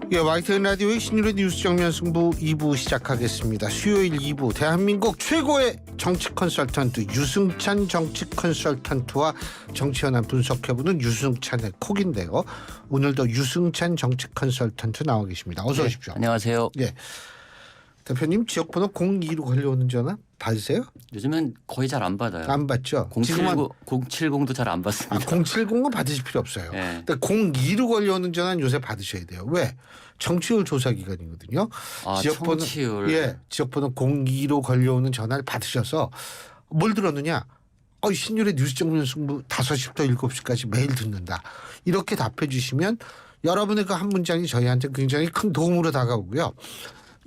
예, YTN 라디오의 신율의 뉴스 정면 승부 2부 시작하겠습니다. 수요일 2부 대한민국 최고의 정치 컨설턴트 유승찬 정치 컨설턴트와 정치 현안 분석해보는 유승찬의 콕인데요. 오늘도 유승찬 정치 컨설턴트 나와 계십니다. 어서 오십시오. 안녕하세요. 예, 대표님 지역번호 02로 걸려오는 전화 받으세요? 요즘은 거의 잘 안 받아요. 안 받죠? 070도 잘 안 받습니다. 070은 받으실 필요 없어요. 네. 근데 02로 걸려오는 전화는 요새 받으셔야 돼요. 왜? 청취율 조사 기간이거든요. 지역번호, 청취율. 예, 지역번호 02로 걸려오는 전화를 받으셔서 뭘 들었느냐? 신율의 뉴스 정면 승부 5시부터 7시까지 매일 듣는다. 이렇게 답해 주시면 여러분의 그 한 문장이 저희한테 굉장히 큰 도움으로 다가오고요.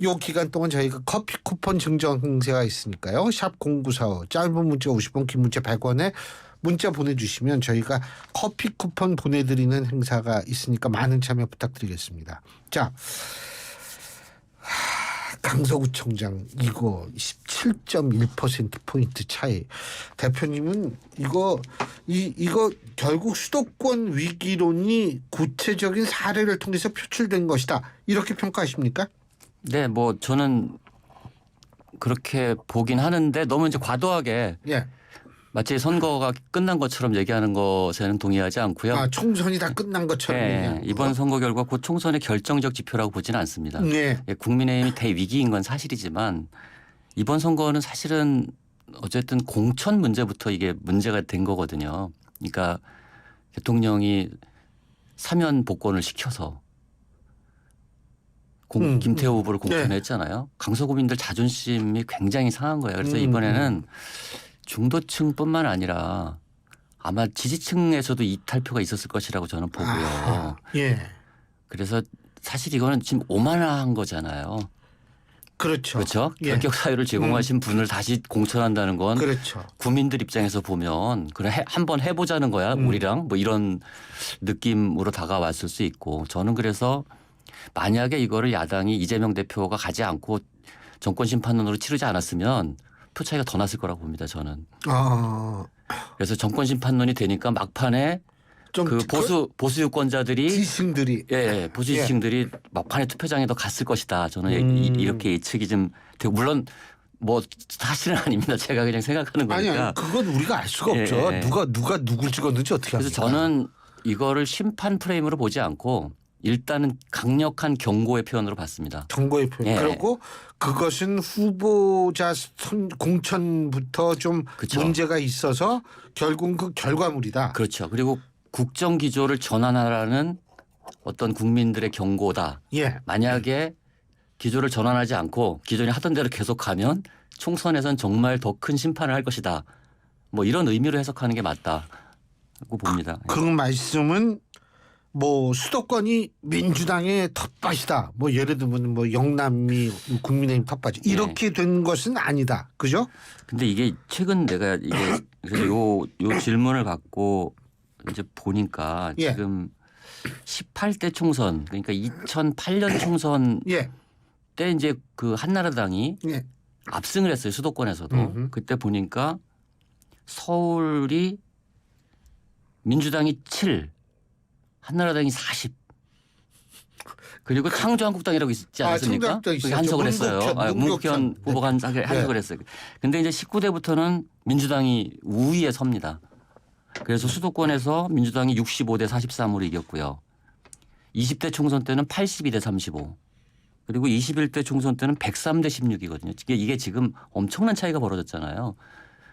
요 기간 동안 저희가 커피 쿠폰 증정 행사가 있으니까요. 샵 0945 짧은 문자 50원 긴 문자 100원에 문자 보내주시면 저희가 커피 쿠폰 보내드리는 행사가 있으니까 많은 참여 부탁드리겠습니다. 자, 강서구청장 이거 17.1%포인트 차이. 대표님은 이거 결국 수도권 위기론이 구체적인 사례를 통해서 표출된 것이다. 이렇게 평가하십니까? 네, 뭐 저는 그렇게 보긴 하는데 너무 이제 과도하게 예. 마치 선거가 끝난 것처럼 얘기하는 것에는 동의하지 않고요. 총선이 다 끝난 것처럼 네, 이번 선거 결과 곧 총선의 결정적 지표라고 보지는 않습니다. 네. 국민의힘이 대위기인 건 사실이지만 이번 선거는 사실은 어쨌든 공천 문제부터 이게 문제가 된 거거든요. 그러니까 대통령이 사면 복권을 시켜서 김태호 후보를 공천했잖아요. 강서구민들 자존심이 굉장히 상한 거예요. 그래서 이번에는 중도층뿐만 아니라 아마 지지층에서도 이탈표가 있었을 것이라고 저는 보고요. 예. 그래서 사실 이거는 지금 오만한 거잖아요. 그렇죠. 그렇죠. 예. 결격 사유를 제공하신 분을 다시 공천한다는 건 그렇죠. 국민들 입장에서 보면 그래 한번 해보자는 거야 우리랑 뭐 이런 느낌으로 다가왔을 수 있고 저는 그래서 만약에 이거를 야당이 이재명 대표가 가지 않고 정권 심판론으로 치르지 않았으면 표 차이가 더 났을 거라고 봅니다. 저는. 그래서 정권 심판론이 되니까 막판에 그 보수 유권자들이 지식들이 보수 지식들이 막판에 투표장에 더 갔을 것이다. 저는 이렇게 예측이 좀 되고 물론 뭐 사실은 아닙니다. 제가 그냥 생각하는 거니까. 아니 그건 우리가 알 수가 없죠. 누가 누굴 찍었는지 어떻게 합니까? 그래서 저는 이거를 심판 프레임으로 보지 않고 일단은 강력한 경고의 표현으로 봤습니다. 경고의 표현. 그리고 그것은 후보자 공천부터 좀 그쵸. 문제가 있어서 결국 그 결과물이다. 그렇죠. 그리고 국정 기조를 전환하라는 어떤 국민들의 경고다. 예. 만약에 기조를 전환하지 않고 기존에 하던 대로 계속 가면 총선에선 정말 더 큰 심판을 할 것이다. 뭐 이런 의미로 해석하는 게 맞다고 봅니다. 그 말씀은 뭐 수도권이 민주당의 탓밭이다. 뭐 예를 들면 뭐 영남이 국민의힘 탓밭이 이렇게 된 것은 아니다. 그죠? 근데 이게 최근 내가 이게 그래서 요 질문을 갖고 이제 보니까 지금 18대 총선 그러니까 2008년 총선 때 이제 그 한나라당이 압승을 했어요. 수도권에서도. 그때 보니까 서울이 민주당이 7 한나라당이 40 그리고 창조한국당이라고 있지 않았습니까? 그게 한석을 했어요. 문국현 후보가 한석을 했어요. 근데 이제 19대부터는 민주당이 우위에 섭니다. 그래서 수도권에서 민주당이 65대 43으로 이겼고요. 20대 총선 때는 82대 35 그리고 21대 총선 때는 103대 16이거든요. 이게 지금 엄청난 차이가 벌어졌잖아요.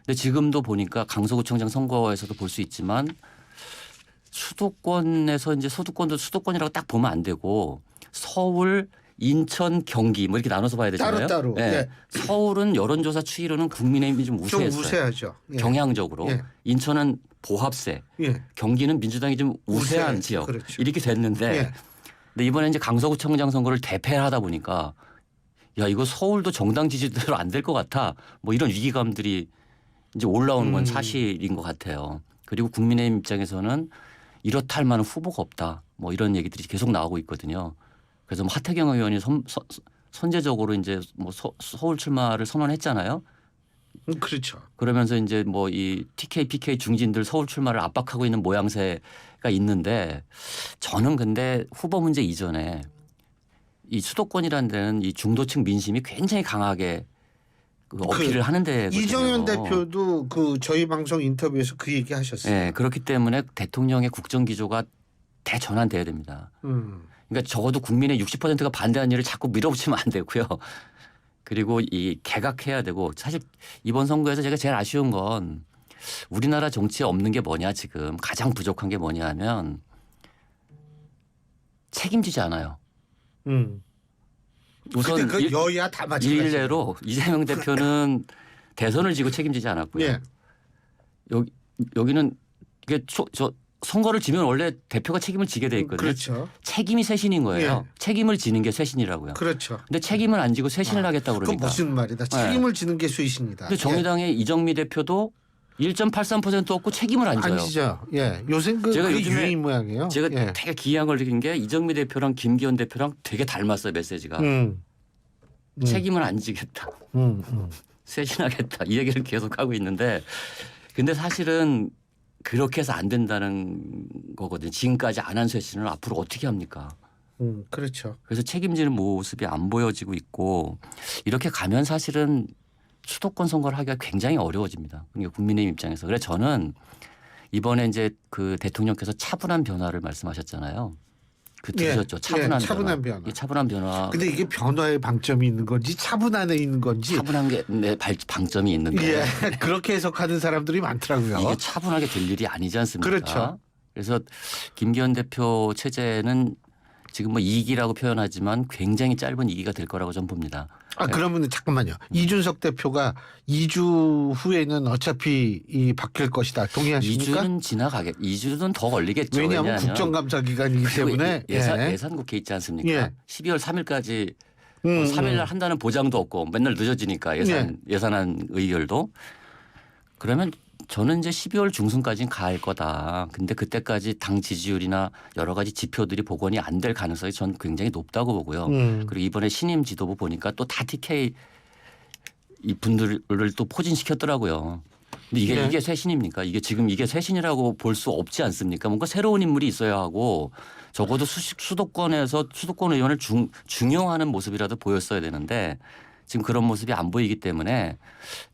근데 지금도 보니까 강서구청장 선거에서도 볼 수 있지만 수도권에서 이제 소두권도 수도권이라고 딱 보면 안 되고 서울, 인천, 경기 뭐 이렇게 나눠서 봐야 되잖아요. 따로. 네. 서울은 여론조사 추이로는 국민의힘이 좀 우세했어요. 좀 우세하죠. 경향적으로. 인천은 보합세. 경기는 민주당이 좀 우세한 지역. 그렇죠. 이렇게 됐는데 근데 이번에 이제 강서구청장 선거를 대패하다 보니까 야 이거 서울도 정당 지지대로 안 될 것 같아. 뭐 이런 위기감들이 이제 올라오는 건 사실인 것 같아요. 그리고 국민의힘 입장에서는 이렇다 할 만한 후보가 없다. 뭐 이런 얘기들이 계속 나오고 있거든요. 그래서 뭐 하태경 의원이 선제적으로 이제 뭐 서울 출마를 선언했잖아요. 그렇죠. 그러면서 이제 뭐 이 TK, PK 중진들 서울 출마를 압박하고 있는 모양새가 있는데 저는 근데 후보 문제 이전에 이 수도권이라는 데는 이 중도층 민심이 굉장히 강하게 그 어필을 하는 데거든요. 이정현 대표도 그 저희 방송 인터뷰에서 그 얘기 하셨어요. 네, 그렇기 때문에 대통령의 국정 기조가 대전환돼야 됩니다. 그러니까 적어도 국민의 60%가 반대하는 일을 자꾸 밀어붙이면 안 되고요. 그리고 이 개각해야 되고 사실 이번 선거에서 제가 제일 아쉬운 건 우리나라 정치에 없는 게 뭐냐 지금 가장 부족한 게 뭐냐 하면 책임지지 않아요. 우선 그 여야 다 마찬가지예요. 일례로 이재명 대표는 대선을 지고 책임지지 않았고요. 예. 여기는 이게 저 선거를 지면 원래 대표가 책임을 지게 돼 있거든요. 그렇죠. 책임이 쇄신인 거예요. 예. 책임을 지는 게 쇄신이라고요. 그렇죠. 근데 책임을 안 지고 쇄신을 하겠다고 그건 그러니까. 무슨 말이다. 책임을 지는 게 쇄신이다. 근데 정의당의 이정미 대표도 1.83% 얻고 책임을 안 져요. 안 지죠. 예. 요새 제가 그게 요즘에 유행 모양이에요. 제가 예. 되게 기이한 걸 느낀 게 이정미 대표랑 김기현 대표랑 되게 닮았어요. 메시지가. 책임을 안 지겠다. 쇄신하겠다. 이 얘기를 계속 하고 있는데 근데 사실은 그렇게 해서 안 된다는 거거든요. 지금까지 안 한 쇄신을 앞으로 어떻게 합니까? 그렇죠. 그래서 책임지는 모습이 안 보여지고 있고 이렇게 가면 사실은 수도권 선거를 하기가 굉장히 어려워집니다. 그러니까 국민의힘 입장에서. 그래서 저는 이번에 이제 그 대통령께서 차분한 변화를 말씀하셨잖아요. 그 들으셨죠? 차분한 변화. 이 차분한 변화. 근데 이게 변화의 방점이 있는 건지 차분함에 있는 건지. 차분한 게 내 방점이 있는데. 예. 그렇게 해석하는 사람들이 많더라고요. 이게 차분하게 될 일이 아니지 않습니까? 그렇죠. 그래서 김기현 대표 체제는 지금 뭐 2기라고 표현하지만 굉장히 짧은 2기가 될 거라고 저는 봅니다. 그러면 잠깐만요. 이준석 대표가 2주 후에는 어차피 바뀔 것이다. 동의하십니까? 2주는 지나가겠. 2주는 더 걸리겠죠. 왜냐하면 국정감사 기간이기 때문에 예산국회 있지 않습니까? 예. 12월 3일까지 3일 날 한다는 보장도 없고 맨날 늦어지니까 예산안 의결도. 그러면 저는 이제 12월 중순까지는 갈 거다. 근데 그때까지 당 지지율이나 여러 가지 지표들이 복원이 안 될 가능성이 전 굉장히 높다고 보고요. 그리고 이번에 신임 지도부 보니까 또 다 TK 이 분들을 또 포진시켰더라고요. 근데 이게 쇄신입니까? 이게 지금 이게 쇄신이라고 볼 수 없지 않습니까? 뭔가 새로운 인물이 있어야 하고 적어도 수도권에서 수도권 의원을 중용하는 모습이라도 보였어야 되는데 지금 그런 모습이 안 보이기 때문에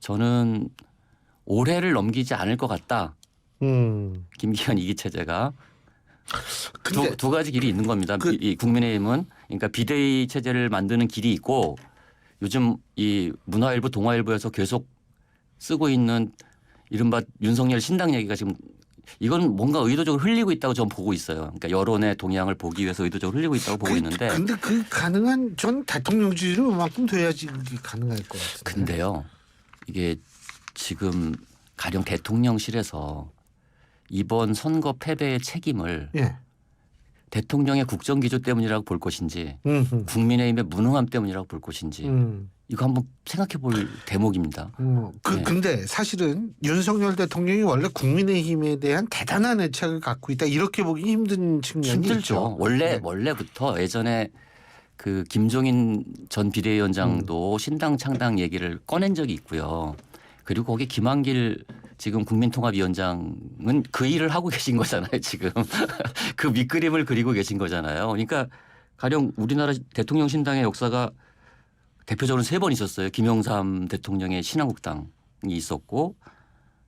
저는 올해를 넘기지 않을 것 같다. 김기현 2기 체제가. 두 가지 길이 있는 겁니다. 이 국민의힘은 그러니까 비대위 체제를 만드는 길이 있고 요즘 이 문화일보 동아일보에서 계속 쓰고 있는 이른바 윤석열 신당 얘기가 지금 이건 뭔가 의도적으로 흘리고 있다고 저는 보고 있어요. 그러니까 여론의 동향을 보기 위해서 의도적으로 흘리고 있다고 보고 있는데. 근데 가능한 전 대통령주의를 그만큼 돼야지 그게 가능할 것 같은데. 근데요. 이게 지금 가령 대통령실에서 이번 선거 패배의 책임을 대통령의 국정기조 때문이라고 볼 것인지 국민의힘의 무능함 때문이라고 볼 것인지 이거 한번 생각해 볼 대목입니다. 근데 사실은 윤석열 대통령이 원래 국민의힘에 대한 대단한 애착을 갖고 있다 이렇게 보기 힘든 측면이 힘들죠. 있죠. 원래부터 예전에 그 김종인 전 비대위원장도 신당 창당 얘기를 꺼낸 적이 있고요. 그리고 거기 김한길 지금 국민통합위원장은 그 일을 하고 계신 거잖아요. 지금 그 밑그림을 그리고 계신 거잖아요. 그러니까 가령 우리나라 대통령 신당의 역사가 대표적으로 3번 있었어요. 김영삼 대통령의 신한국당이 있었고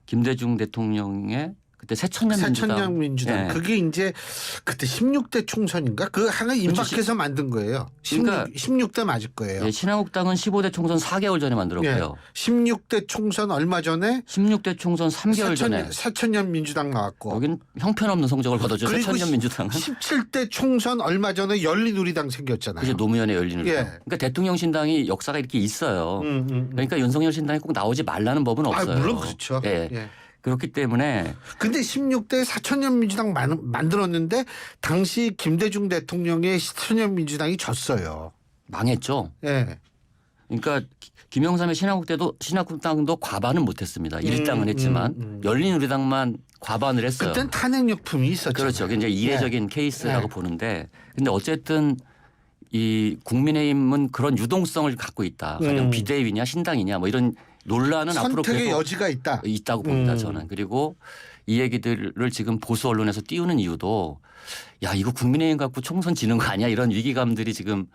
김대중 대통령의 그때 새천년 민주당. 그게 이제 그때 16대 총선인가? 그 하나 임박해서 만든 거예요. 16대 맞을 거예요. 예, 신한국당은 15대 총선 4개월 전에 만들었고요. 16대 총선 얼마 전에 16대 총선 3개월 전에 새천년 민주당 나왔고 여긴 형편없는 성적을 거뒀죠. 새천년 민주당은. 17대 총선 얼마 전에 열린우리당 생겼잖아요. 그죠. 노무현의 열린우리당. 그러니까 대통령 신당이 역사가 이렇게 있어요. 그러니까 윤석열 신당이 꼭 나오지 말라는 법은 없어요. 물론 그렇죠. 그렇기 때문에. 근데 16대 사천년 민주당 만들었는데 당시 김대중 대통령의 사천년 민주당이 졌어요. 망했죠. 그러니까 김영삼의 신한국당도 과반은 못했습니다. 일당은 했지만 열린우리당만 과반을 했어요. 그땐 탄핵역품이 있었죠. 그렇죠. 이제 이례적인 케이스라고 보는데, 근데 어쨌든 이 국민의힘은 그런 유동성을 갖고 있다. 가령 비대위냐 신당이냐 뭐 이런 논란은 앞으로 선택의 계속 여지가 있다고 봅니다. 저는. 그리고 이 얘기들을 지금 보수 언론에서 띄우는 이유도 야 이거 국민의힘 갖고 총선 지는 거 아니야 이런 위기감들이 지금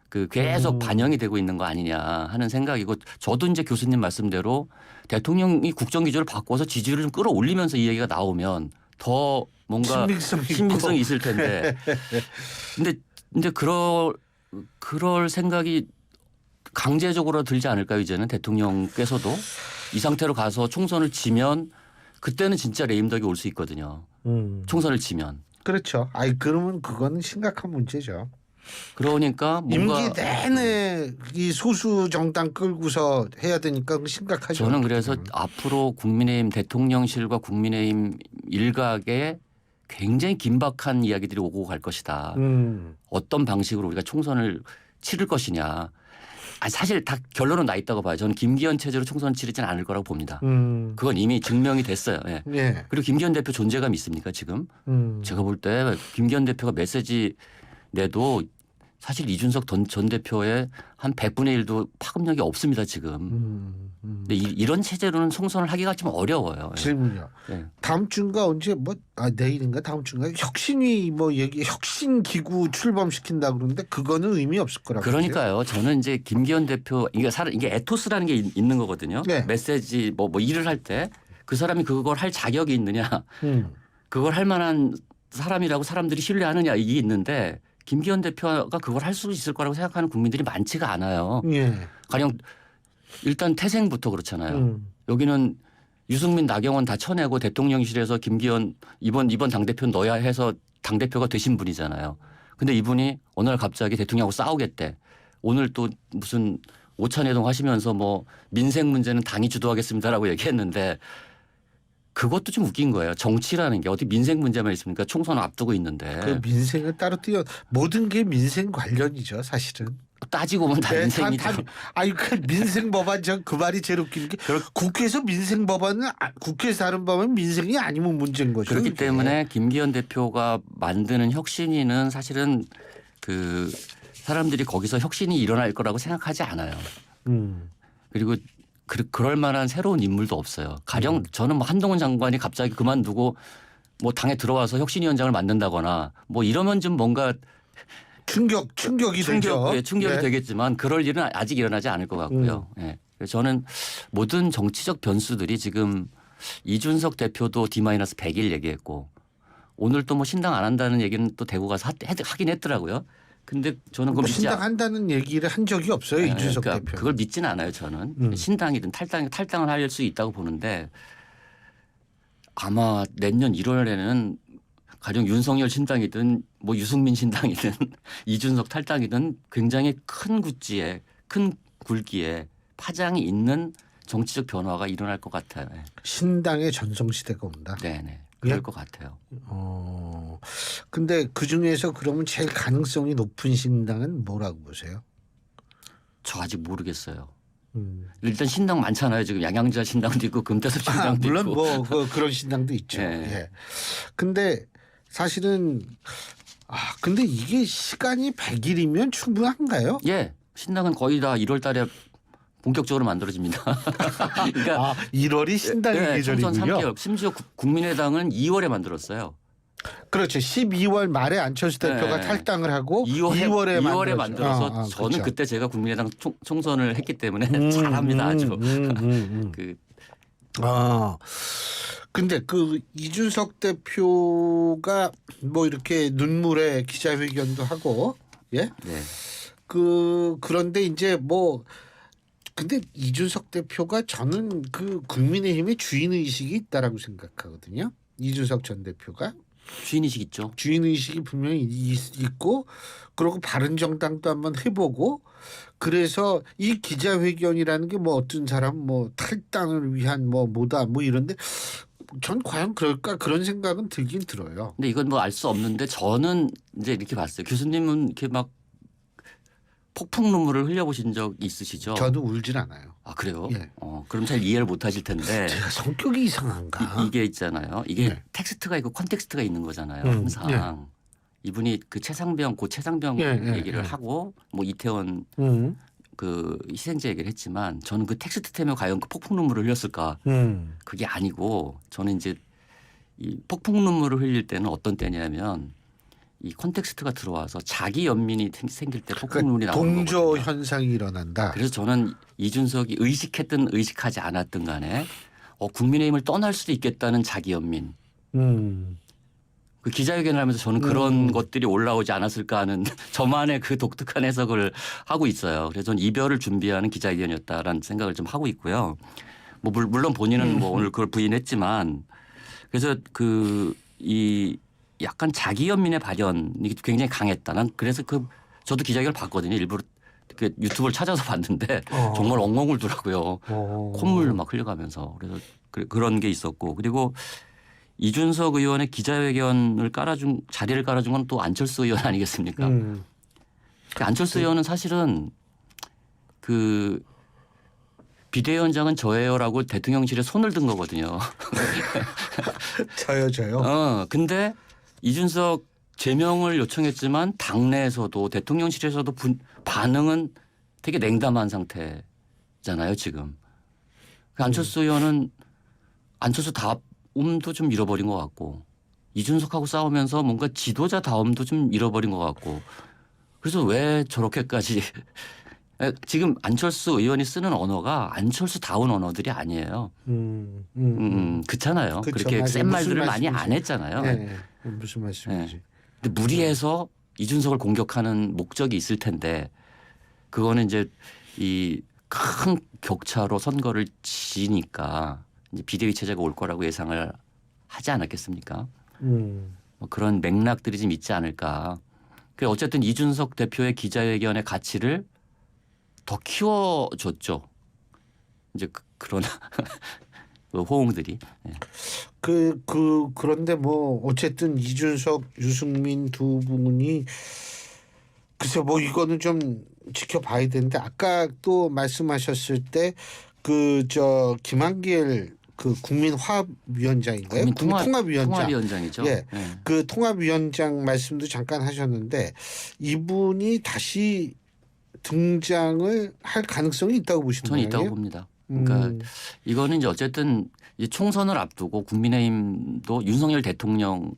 그 계속 반영이 되고 있는 거 아니냐 하는 생각이고 저도 이제 교수님 말씀대로 대통령이 국정기조를 바꿔서 지지율을 좀 끌어올리면서 이 얘기가 나오면 더 뭔가 신빙성이 있을 텐데 근데 그럴 생각이 강제적으로 들지 않을까요? 이제는 대통령께서도 이 상태로 가서 총선을 지면 그때는 진짜 레임덕이 올 수 있거든요. 총선을 지면. 그렇죠. 그러면 그거는 심각한 문제죠. 그러니까 뭔가 임기 내내 이 소수 정당 끌고서 해야 되니까 심각하죠. 저는 그래서 앞으로 국민의힘 대통령실과 국민의힘 일각에 굉장히 긴박한 이야기들이 오고 갈 것이다. 어떤 방식으로 우리가 총선을 치를 것이냐. 사실 다 결론은 나 있다고 봐요. 저는 김기현 체제로 총선 치르지는 않을 거라고 봅니다. 그건 이미 증명이 됐어요. 예. 예. 그리고 김기현 대표 존재감 있습니까 지금? 제가 볼 때 김기현 대표가 메시지 내도 사실 이준석 전 대표의 한 100분의 1도 파급력이 없습니다 지금. 근데 이런 체제로는 총선을 하기가 좀 어려워요. 질문이요. 예. 다음 주인가 언제 내일인가 다음 주인가 혁신위 혁신 기구 출범시킨다 그러는데 그거는 의미 없을 거라고. 그러니까요. 저는 이제 김기현 대표 이게 에토스라는 게 있는 거거든요. 네. 메시지 뭐 일을 할 때 그 사람이 그걸 할 자격이 있느냐, 그걸 할 만한 사람이라고 사람들이 신뢰하느냐 이게 있는데. 김기현 대표가 그걸 할 수 있을 거라고 생각하는 국민들이 많지가 않아요. 예. 가령 일단 태생부터 그렇잖아요. 여기는 유승민, 나경원 다 쳐내고 대통령실에서 김기현 이번 당대표는 넣어야 해서 당대표가 되신 분이잖아요. 근데 이분이 어느 날 갑자기 대통령하고 싸우겠대. 오늘 또 무슨 오찬회동 하시면서 뭐 민생 문제는 당이 주도하겠습니다라고 얘기했는데 그것도 좀 웃긴 거예요. 정치라는 게 어디 민생 문제만 있습니까? 총선 앞두고 있는데. 그 민생을 따로 모든 게 민생 관련이죠, 사실은. 따지고 보면 다 민생이죠. 그 민생 법안 그 말이 제일 웃기는 게 국회에서 민생 법안은 국회에서 다른 법안은 민생이 아니면 문제인 거죠. 그렇기 그게. 때문에 김기현 대표가 만드는 혁신위는 사실은 그 사람들이 거기서 혁신이 일어날 거라고 생각하지 않아요. 그리고 그럴 만한 새로운 인물도 없어요. 가령 저는 뭐 한동훈 장관이 갑자기 그만두고 뭐 당에 들어와서 혁신위원장을 만든다거나 뭐 이러면 좀 뭔가 충격이 되죠. 예, 충격이 네. 되겠지만 그럴 일은 아직 일어나지 않을 것 같고요. 예. 그래서 저는 모든 정치적 변수들이 지금 이준석 대표도 D-100일 얘기했고 오늘 또 뭐 신당 안 한다는 얘기는 또 대구 가서 하긴 했더라고요. 근데 저는 그걸 신당한다는 얘기를 한 적이 없어요. 이준석 그러니까 대표. 그걸 믿지는 않아요. 저는 신당이든 탈당을 할 수 있다고 보는데 아마 내년 1월에는 가령 윤석열 신당이든 뭐 유승민 신당이든 이준석 탈당이든 굉장히 큰 구찌에 큰 굴기에 파장이 있는 정치적 변화가 일어날 것 같아요. 신당의 전성시대가 온다. 네네. 그럴 것 같아요. 근데 그 중에서 그러면 제일 가능성이 높은 신당은 뭐라고 보세요? 저 아직 모르겠어요. 일단 신당 많잖아요. 지금 양양자 신당도 있고 금태섭 신당도 물론 있고. 뭐 그런 신당도 있죠. 네. 예. 근데 사실은 근데 이게 시간이 100일이면 충분한가요? 예. 신당은 거의 다 1월 달에 본격적으로 만들어집니다. 그러니까 1월이 신당의 계절이군요. 총선 3개월. 심지어 국민의당은 2월에 만들었어요. 그렇죠. 12월 말에 안철수 대표가 탈당을 하고 2월에 만들어서 저는 그렇죠. 그때 제가 국민의당 총선을 했기 때문에 잘합니다. 아주. 근데 그 이준석 대표가 뭐 이렇게 눈물의 기자회견도 하고 예? 네. 그런데 이제 뭐 근데 이준석 대표가 저는 그 국민의힘의 주인 의식이 있다라고 생각하거든요. 이준석 전 대표가 주인의식 있죠. 주인 의식이 분명히 있고 그리고 바른정당도 한번 해보고 그래서 이 기자회견이라는 게 뭐 어떤 사람 뭐 탈당을 위한 뭐다 이런데 전 과연 그럴까 그런 생각은 들긴 들어요. 근데 이건 뭐 알 수 없는데 저는 이제 이렇게 봤어요. 교수님은 이렇게 막 폭풍 눈물을 흘려보신 적 있으시죠? 저도 울진 않아요. 아 그래요? 예. 그럼 잘 이해를 못하실 텐데. 제가 성격이 이상한가? 이게 있잖아요. 이게 네. 텍스트가 있고 컨텍스트가 있는 거잖아요. 항상. 네. 이분이 그 최상병 얘기를 하고 뭐 이태원 그 희생자 얘기를 했지만 저는 그 텍스트 때문에 과연 그 폭풍 눈물을 흘렸을까? 그게 아니고 저는 이제 이 폭풍 눈물을 흘릴 때는 어떤 때냐면 이 콘텍스트가 들어와서 자기 연민이 생길 때 폭풍눈이 나오는 동조 거거든요. 현상이 일어난다. 그래서 저는 이준석이 의식했든 의식하지 않았든 간에 국민의힘을 떠날 수도 있겠다는 자기 연민. 그 기자회견을 하면서 저는 그런 것들이 올라오지 않았을까 하는 저만의 그 독특한 해석을 하고 있어요. 그래서 저는 이별을 준비하는 기자회견이었다라는 생각을 좀 하고 있고요. 뭐 물론 본인은 뭐 오늘 그걸 부인했지만 그래서 이 약간 자기 연민의 발현이 굉장히 강했다. 난 그래서 저도 기자회견을 봤거든요. 일부러 그 유튜브를 찾아서 봤는데 정말 엉엉 울더라고요. 콧물 막 흘려가면서. 그래서 그런 게 있었고 그리고 이준석 의원의 기자회견을 자리를 깔아준 건 또 안철수 의원 아니겠습니까? 안철수 의원은 사실은 그 비대위원장은 저예요라고 대통령실에 손을 든 거거든요. 저요. 근데 이준석 제명을 요청했지만 당내에서도 대통령실에서도 반응은 되게 냉담한 상태잖아요, 지금. 안철수 의원은 안철수 다움도 좀 잃어버린 것 같고 이준석하고 싸우면서 뭔가 지도자 다움도 좀 잃어버린 것 같고 그래서 왜 저렇게까지 지금 안철수 의원이 쓰는 언어가 안철수다운 언어들이 아니에요. 그렇잖아요. 그쵸, 그렇게 맞아요. 센 말들을 많이 말씀이신지. 안 했잖아요. 네. 무슨 말씀이지? 네. 근데 무리해서 이준석을 공격하는 목적이 있을 텐데 그거는 이제 이 큰 격차로 선거를 지니까 이제 비대위 체제가 올 거라고 예상을 하지 않았겠습니까? 뭐 그런 맥락들이 좀 있지 않을까. 어쨌든 이준석 대표의 기자회견의 가치를 더 키워줬죠. 이제 그런 호응들이. 네. 그런데 뭐 어쨌든 이준석, 유승민 두 분이 글쎄 뭐 이거는 좀 지켜봐야 되는데 아까 또 말씀하셨을 때 김한길 국민화합위원장인가요? 통합위원장이죠. 예, 네. 그 통합위원장 말씀도 잠깐 하셨는데 이분이 다시 등장을 할 가능성이 있다고 보시는 저는 거예요? 있다고 봅니다. 그러니까 이거는 이제 어쨌든 총선을 앞두고 국민의힘도 윤석열 대통령이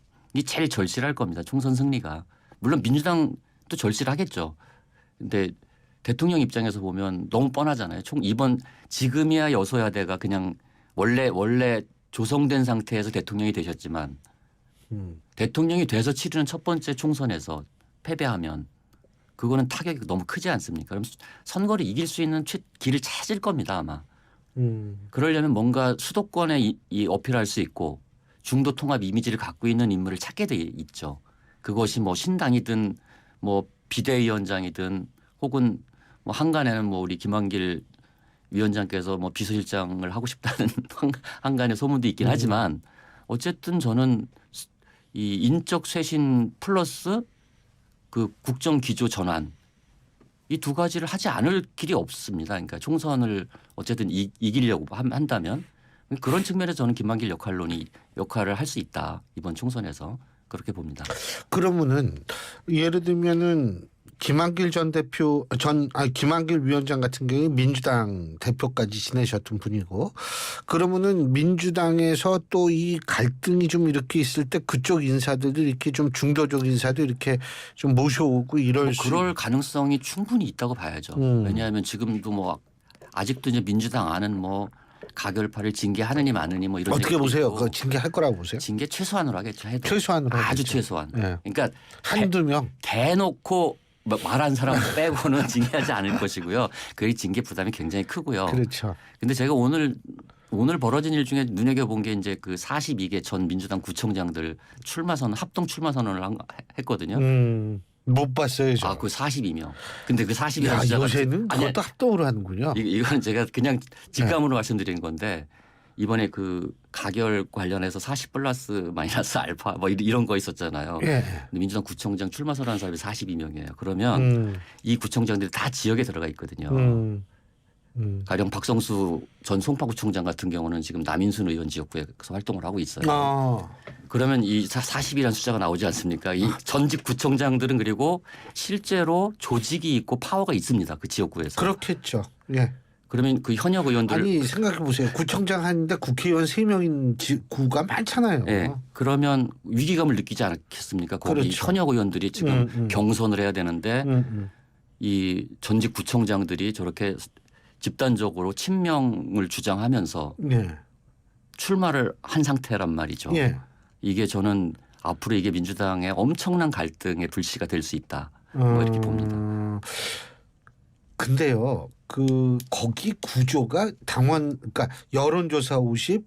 제일 절실할 겁니다. 총선 승리가. 물론 민주당도 절실하겠죠. 근데 대통령 입장에서 보면 너무 뻔하잖아요. 지금이야 여소야대가 그냥 원래 조성된 상태에서 대통령이 되셨지만 대통령이 돼서 치르는 첫 번째 총선에서 패배하면 그거는 타격이 너무 크지 않습니까? 그럼 선거를 이길 수 있는 길을 찾을 겁니다 아마. 그러려면 뭔가 수도권에 어필할 수 있고 중도 통합 이미지를 갖고 있는 인물을 찾게 돼 있죠. 그것이 뭐 신당이든 뭐 비대위원장이든 혹은 뭐 한간에는 뭐 우리 김한길 위원장께서 뭐 비서실장을 하고 싶다는 한간의 소문도 있긴 하지만 어쨌든 저는 이 인적 쇄신 플러스 그 국정 기조 전환 이 두 가지를 하지 않을 길이 없습니다. 그러니까 총선을 어쨌든 이기려고 한다면 그런 측면에서 저는 김만길 역할을 할 수 있다. 이번 총선에서 그렇게 봅니다. 그러면은 예를 들면은 김한길 김한길 위원장 같은 경우에 민주당 대표까지 지내셨던 분이고 그러면은 민주당에서 또 이 갈등이 좀 이렇게 있을 때 그쪽 인사들도 이렇게 좀 중도적 인사도 이렇게 좀 모셔오고 그럴 가능성이 충분히 있다고 봐야죠. 왜냐하면 지금도 뭐 아직도 이제 민주당 안은 뭐 가결파를 징계하느니 마느니 뭐 이런 어떻게 보세요? 그 징계할 거라고 보세요? 징계 최소한으로 하겠죠. 해도. 최소한으로 아주 하겠죠. 최소한. 네. 그러니까 한두 명 대놓고 말한 사람 빼고는 징계하지 않을 것이고요. 그 징계 부담이 굉장히 크고요. 그렇죠. 근데 제가 오늘 벌어진 일 중에 눈여겨본 게 이제 그 42개 전 민주당 구청장들 합동 출마 선언을 했거든요. 못 봤어요, 저. 그 42명. 근데 그 42명 숫자가 요새는 그것도 합동으로 하는군요. 이건 제가 그냥 직감으로 말씀드리는 건데 이번에 그 가결 관련해서 40 플러스 마이너스 알파 뭐 이런 거 있었잖아요. 예. 근데 민주당 구청장 출마 선언한 사람이 42명이에요. 그러면 이 구청장들이 다 지역에 들어가 있거든요. 가령 박성수 전 송파구청장 같은 경우는 지금 남인순 의원 지역구에서 활동을 하고 있어요. 그러면 이 40이라는 숫자가 나오지 않습니까? 이 전직 구청장들은 그리고 실제로 조직이 있고 파워가 있습니다. 그 지역구에서. 그렇겠죠. 예. 그러면 그 현역 의원들 아니 생각해 보세요. 구청장 하는데 국회의원 3명인 구가 많잖아요. 네. 그러면 위기감을 느끼지 않겠습니까? 거기 그렇죠. 현역 의원들이 지금 경선을 해야 되는데 이 전직 구청장들이 저렇게 집단적으로 친명을 주장하면서 네. 출마를 한 상태란 말이죠. 예. 이게 저는 앞으로 이게 민주당의 엄청난 갈등의 불씨가 될 수 있다. 뭐 이렇게 봅니다. 근데요, 거기 구조가 당원, 그러니까 여론조사 50,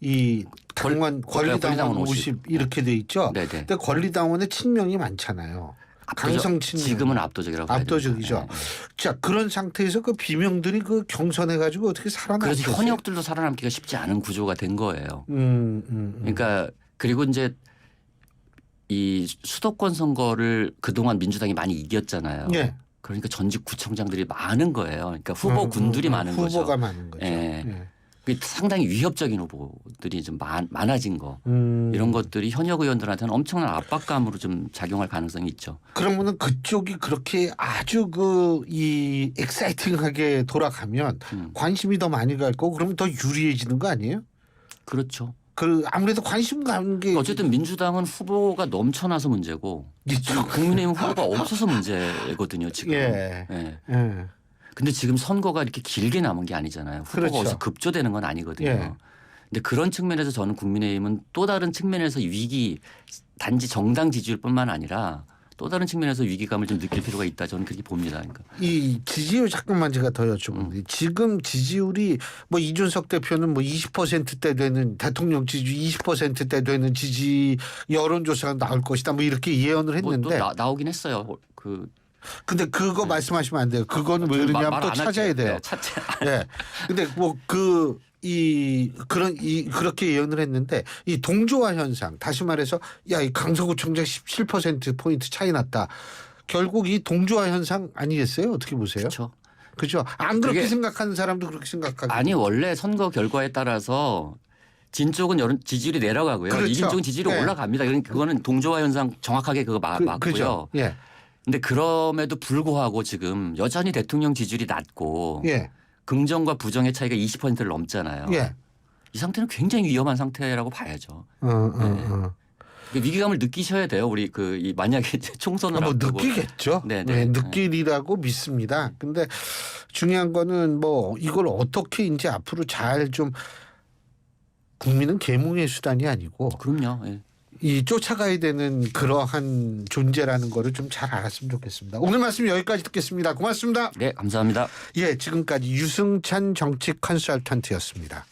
이 당원 권리당원 50 이렇게 돼 있죠. 네네. 근데 권리당원의 친명이 많잖아요. 강성 친명. 지금은 압도적이라고 봐야 압도적이죠. 됩니다. 네. 자, 그런 상태에서 그 비명들이 그 경선해 가지고 어떻게 살아남겠어요? 그래서 현역들도 살아남기가 쉽지 않은 구조가 된 거예요. 그러니까 그리고 이제 이 수도권 선거를 그동안 민주당이 많이 이겼잖아요. 예. 그러니까 전직 구청장들이 많은 거예요. 그러니까 후보군들이 많은 거죠. 후보가 많은 거죠. 예. 예. 그게 상당히 위협적인 후보들이 좀 많아진 거. 이런 것들이 현역 의원들한테는 엄청난 압박감으로 좀 작용할 가능성이 있죠. 그러면은 그쪽이 그렇게 아주 이 엑사이팅하게 돌아가면 관심이 더 많이 갈 거고 그러면 더 유리해지는 거 아니에요? 그렇죠. 아무래도 관심 가는 게 어쨌든 민주당은 후보가 넘쳐나서 문제고 국민의힘은 후보가 없어서 문제거든요. 지금. 예. 예. 예. 근데 지금 선거가 이렇게 길게 남은 게 아니잖아요. 후보가 그렇죠. 어디서 급조되는 건 아니거든요. 예. 근데 그런 측면에서 저는 국민의힘은 또 다른 측면에서 단지 정당 지지율뿐만 아니라 또 다른 측면에서 위기감을 좀 느낄 필요가 있다. 저는 그렇게 봅니다. 그러니까. 이 지지율 잠깐만 제가 더 여쭤보는데 지금 지지율이 뭐 이준석 대표는 뭐 20%대 되는 대통령 지지율 20%대 되는 지지 여론조사가 나올 것이다. 뭐 이렇게 예언을 했는데 또 나오긴 했어요. 근데 그거 말씀하시면 안 돼요. 그거는 왜 그러냐면 또 찾아야 돼요. 예. 근데 뭐 그렇게 예언을 했는데 이 동조화 현상 다시 말해서 야, 이 강서구청장 17% 포인트 차이 났다. 결국 이 동조화 현상 아니겠어요? 어떻게 보세요? 그렇죠. 그죠? 안 그렇게 생각하는 사람도 그렇게 생각하고. 아니 원래 선거 결과에 따라서 진 쪽은 지지율이 내려가고요. 그렇죠. 이긴 쪽은 지지율이 네. 올라갑니다. 그거는 동조화 현상 정확하게 그거 맞고요. 그죠? 예. 근데 그럼에도 불구하고 지금 여전히 대통령 지지율이 낮고 예. 긍정과 부정의 차이가 20%를 넘잖아요. 예. 이 상태는 굉장히 위험한 상태라고 봐야죠. 위기감을 느끼셔야 돼요. 우리 만약에 총선을 뭐 앞두고. 느끼겠죠. 네. 느끼리라고 믿습니다. 근데 중요한 거는 뭐 이걸 어떻게 이제 앞으로 잘 좀 국민은 계몽의 수단이 아니고 그럼요. 예. 이 쫓아가야 되는 그러한 존재라는 거를 좀 잘 알았으면 좋겠습니다. 오늘 말씀 여기까지 듣겠습니다. 고맙습니다. 네, 감사합니다. 예, 지금까지 유승찬 정치 컨설턴트였습니다.